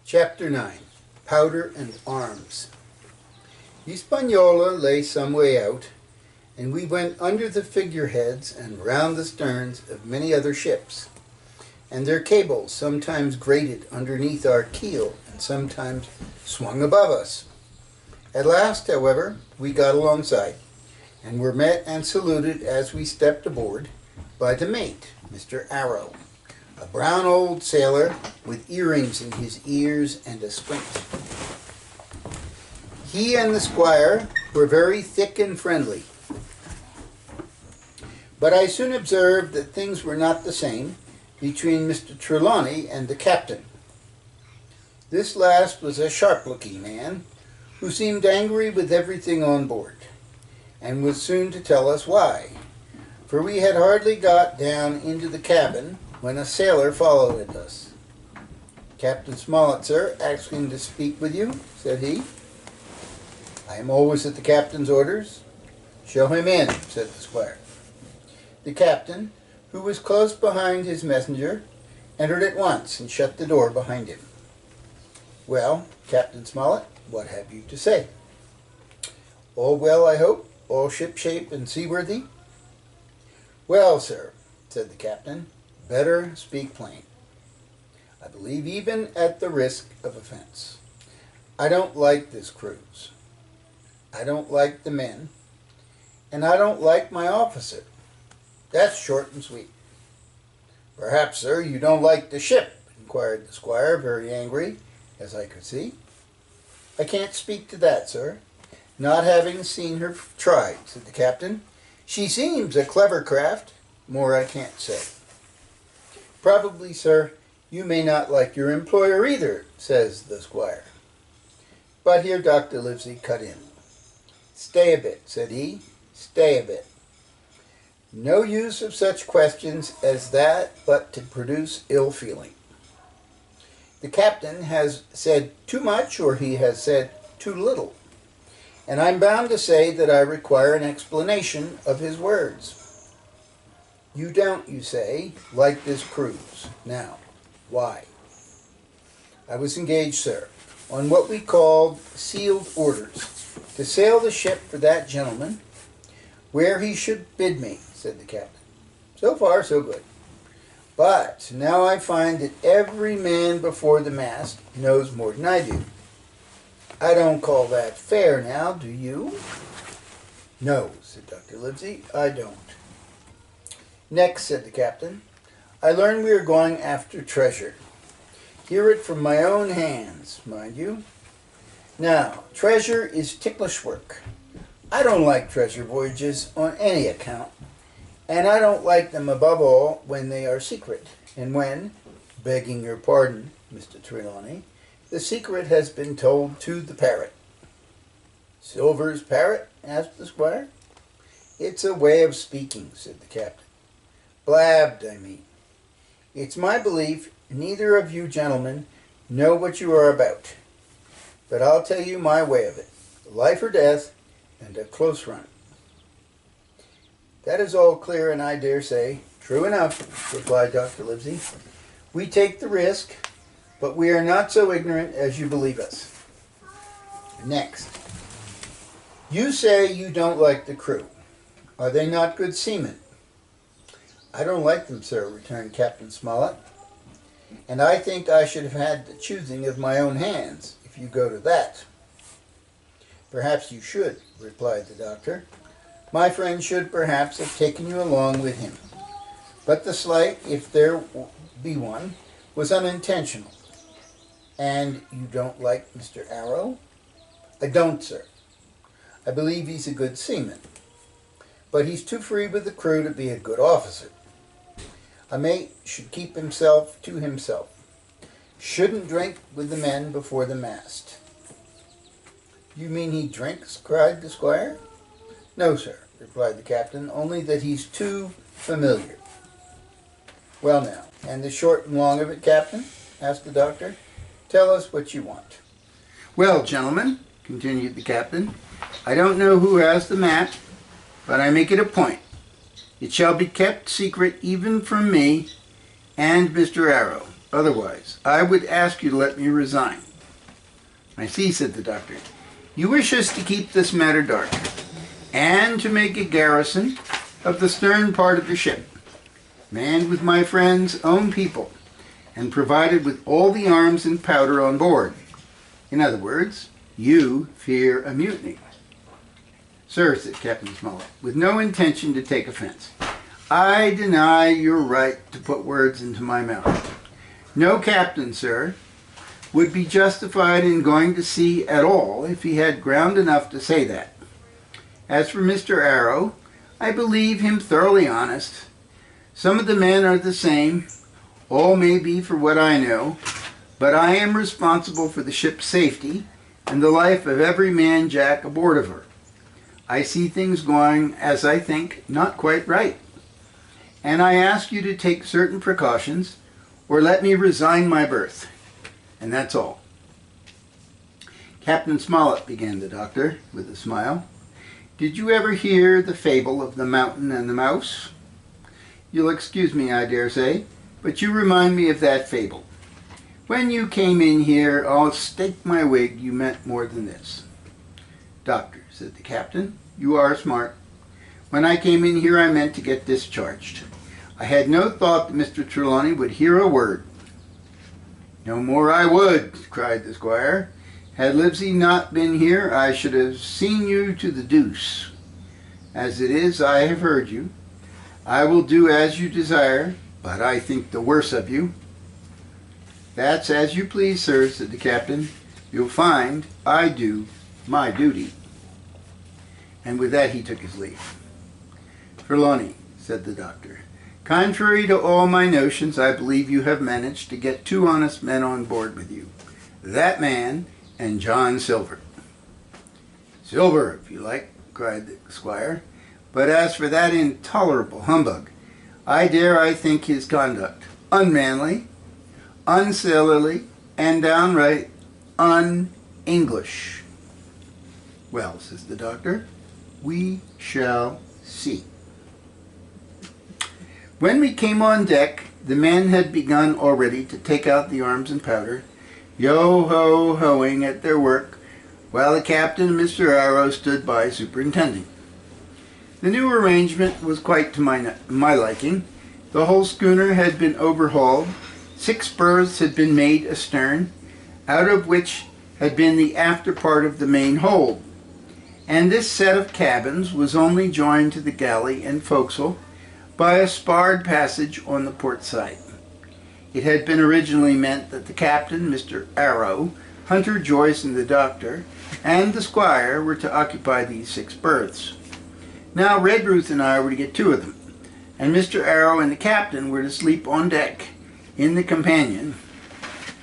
Chapter 9. Powder and Arms. Hispaniola lay some way out, and we went under the figureheads and round the sterns of many other ships, and their cables sometimes grated underneath our keel and sometimes swung above us. At last, however, we got alongside, and were met and saluted as we stepped aboard by the mate, Mr. Arrow, a brown old sailor with earrings in his ears and a squint. He and the squire were very thick and friendly, but I soon observed that things were not the same between Mr. Trelawney and the captain. This last was a sharp-looking man who seemed angry with everything on board, and was soon to tell us why, for we had hardly got down into the cabin when a sailor followed us. "Captain Smollett, sir, asking to speak with you," said he. "I am always at the captain's orders." "Show him in," said the squire. The captain, who was close behind his messenger, entered at once and shut the door behind him. "Well, Captain Smollett, what have you to say?" "All well, I hope? All shipshape and seaworthy?" "Well, sir," said the captain, "better speak plain. I believe, even at the risk of offense, I don't like this cruise. I don't like the men, and I don't like my officer. That's short and sweet." "Perhaps, sir, you don't like the ship?" inquired the squire, very angry, as I could see. "I can't speak to that, sir, not having seen her tried," said the captain. "She seems a clever craft. More I can't say." "Probably, sir, you may not like your employer either," says the squire. But here Dr. Livesey cut in. "Stay a bit," said he, "stay a bit. No use of such questions as that but to produce ill feeling. The captain has said too much, or he has said too little, and I'm bound to say that I require an explanation of his words. You don't, you say, like this cruise. Now, why?" "I was engaged, sir, on what we called sealed orders, to sail the ship for that gentleman where he should bid me," said the captain. "So far, so good. But now I find that every man before the mast knows more than I do. I don't call that fair now, do you?" "No," said Dr. Livesey, "I don't." "Next," said the captain, "I learn we are going after treasure. Hear it from my own hands, mind you. Now, treasure is ticklish work. I don't like treasure voyages on any account, and I don't like them above all when they are secret, and when, begging your pardon, Mr. Trelawney, the secret has been told to the parrot." "Silver's parrot?" asked the squire. "It's a way of speaking," said the captain. "Blabbed, I mean. It's my belief neither of you gentlemen know what you are about. But I'll tell you my way of it. Life or death, and a close run." "That is all clear, and I dare say true enough," replied Dr. Livesey. "We take the risk, but we are not so ignorant as you believe us. Next, you say you don't like the crew. Are they not good seamen?" "I don't like them, sir," returned Captain Smollett, "and I think I should have had the choosing of my own hands, if you go to that." "Perhaps you should," replied the doctor. "My friend should perhaps have taken you along with him. But the slight, if there be one, was unintentional. And you don't like Mr. Arrow?" "I don't, sir. I believe he's a good seaman, but he's too free with the crew to be a good officer. A mate should keep himself to himself. Shouldn't drink with the men before the mast." "You mean he drinks?" cried the squire. "No, sir," replied the captain, "only that he's too familiar." "Well now, and the short and long of it, Captain?" asked the doctor. "Tell us what you want." "Well, gentlemen," continued the captain, "I don't know who has the map, but I make it a point. It shall be kept secret even from me and Mr. Arrow. Otherwise, I would ask you to let me resign." "I see," said the doctor. "You wish us to keep this matter dark, and to make a garrison of the stern part of the ship, manned with my friend's own people, and provided with all the arms and powder on board. In other words, you fear a mutiny." "Sir," said Captain Smollett, with no intention to take offense, "I deny your right to put words into my mouth. No captain, sir, would be justified in going to sea at all if he had ground enough to say that. As for Mr. Arrow, I believe him thoroughly honest. Some of the men are the same. All may be for what I know, but I am responsible for the ship's safety and the life of every man jack aboard of her. I see things going, as I think, not quite right. And I ask you to take certain precautions, or let me resign my berth. And that's all." "Captain Smollett," began the doctor, with a smile, "did you ever hear the fable of the mountain and the mouse? You'll excuse me, I dare say, but you remind me of that fable. When you came in here, I'll stake my wig you meant more than this." "Doctor," said the captain, "you are smart. When I came in here, I meant to get discharged. I had no thought that Mr. Trelawney would hear a word." "No more I would," cried the squire. "Had Livesey not been here, I should have seen you to the deuce. As it is, I have heard you. I will do as you desire, but I think the worse of you." "That's as you please, sir," said the captain. "You'll find I do my duty." And with that he took his leave. "Trelawney," said the doctor, "contrary to all my notions, I believe you have managed to get 2 honest men on board with you. That man and John Silver." "Silver, if you like," cried the squire. "But as for that intolerable humbug, I think his conduct unmanly, unsailorly, and downright un-English." "Well," says the doctor, "we shall see." When we came on deck, the men had begun already to take out the arms and powder, yo-ho-hoing at their work, while the captain and Mr. Arrow stood by superintending. The new arrangement was quite to my liking. The whole schooner had been overhauled. 6 berths had been made astern, out of which had been the after part of the main hold, and this set of cabins was only joined to the galley and forecastle by a sparred passage on the port side. It had been originally meant that the captain, Mr. Arrow, Hunter, Joyce, and the doctor, and the squire were to occupy these 6 berths. Now Redruth and I were to get 2 of them, and Mr. Arrow and the captain were to sleep on deck in the companion,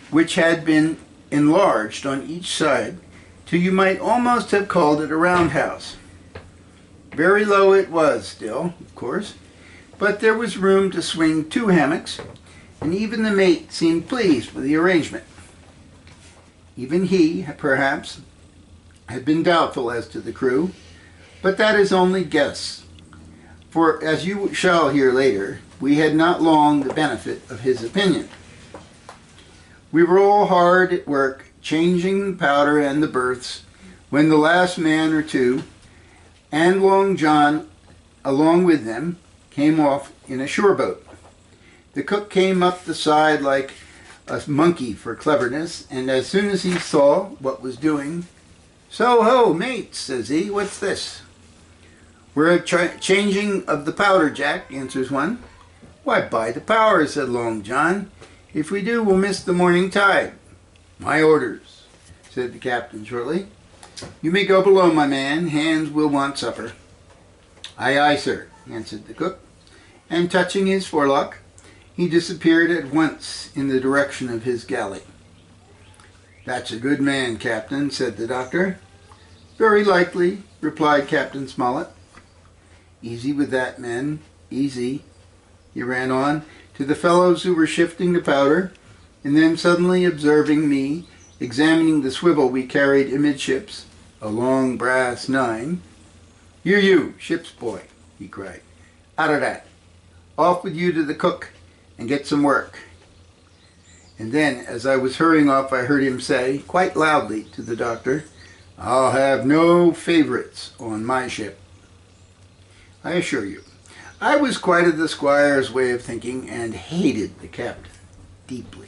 which had been enlarged on each side till you might almost have called it a roundhouse. Very low it was still, of course, but there was room to swing 2 hammocks, and even the mate seemed pleased with the arrangement. Even he, perhaps, had been doubtful as to the crew, but that is only guess, for as you shall hear later, we had not long the benefit of his opinion. We were all hard at work, changing the powder and the berths, when the last man or 2, and Long John along with them, came off in a shore boat. The cook came up the side like a monkey for cleverness, and as soon as he saw what was doing, "So ho, mates," says he, "what's this?" "We're changing of the powder, Jack," answers one. "Why, by the power," said Long John, "if we do, we'll miss the morning tide." "My orders," said the captain shortly. "You may go below, my man. Hands will want supper." "Aye, aye, sir," answered the cook, and touching his forelock, he disappeared at once in the direction of his galley. "That's a good man, Captain," said the doctor. "Very likely," replied Captain Smollett. "Easy with that, men, easy," he ran on, to the fellows who were shifting the powder, and then suddenly observing me examining the swivel we carried amidships, a long brass 9, You, ship's boy," he cried, "out of that. Off with you to the cook and get some work." And then, as I was hurrying off, I heard him say, quite loudly to the doctor, "I'll have no favorites on my ship." I assure you, I was quite of the squire's way of thinking and hated the captain deeply.